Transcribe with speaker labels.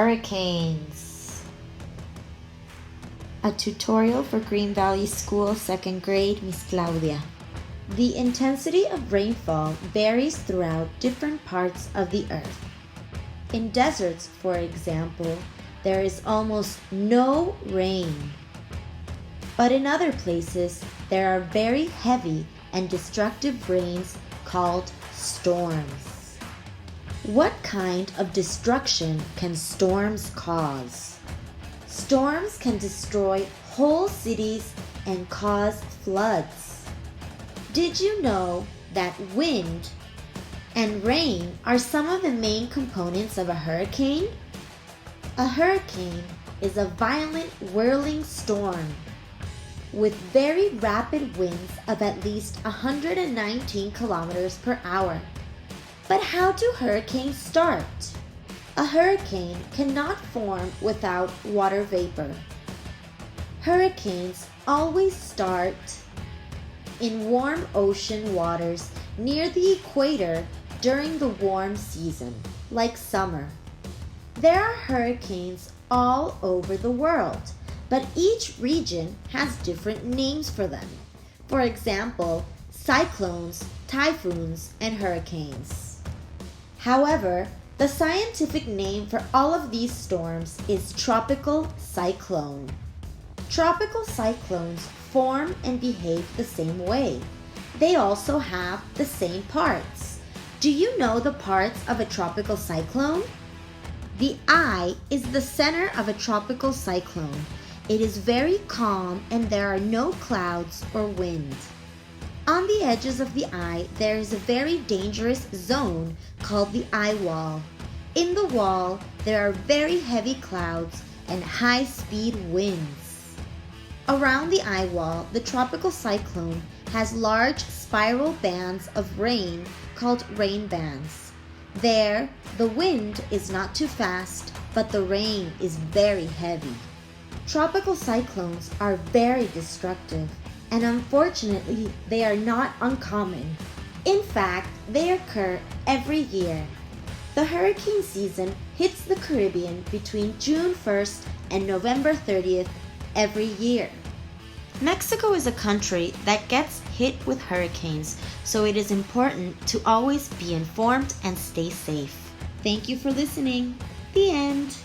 Speaker 1: Hurricanes. A tutorial for Green Valley School 2nd grade, Miss Claudia. The intensity of rainfall varies throughout different parts of the earth. In deserts, for example, there is almost no rain. But in other places, there are very heavy and destructive rains called storms. What kind of destruction can storms cause? Storms can destroy whole cities and cause floods. Did you know that wind and rain are some of the main components of a hurricane? A hurricane is a violent whirling storm with very rapid winds of at least 119 kilometers per hour. But how do hurricanes start? A hurricane cannot form without water vapor. Hurricanes always start in warm ocean waters near the equator during the warm season, like summer. There are hurricanes all over the world, but each region has different names for them. For example, cyclones, typhoons, and hurricanes. However, the scientific name for all of these storms is tropical cyclone. Tropical cyclones form and behave the same way. They also have the same parts. Do you know the parts of a tropical cyclone? The eye is the center of a tropical cyclone. It is very calm and there are no clouds or wind. On the edges of the eye, there is a very dangerous zone called the eye wall. In the wall, there are very heavy clouds and high-speed winds. Around the eye wall, the tropical cyclone has large spiral bands of rain called rain bands. There, the wind is not too fast, but the rain is very heavy. Tropical cyclones are very destructive, and unfortunately, they are not uncommon. In fact, they occur every year. The hurricane season hits the Caribbean between June 1st and November 30th every year. Mexico is a country that gets hit with hurricanes, so it is important to always be informed and stay safe. Thank you for listening. The end.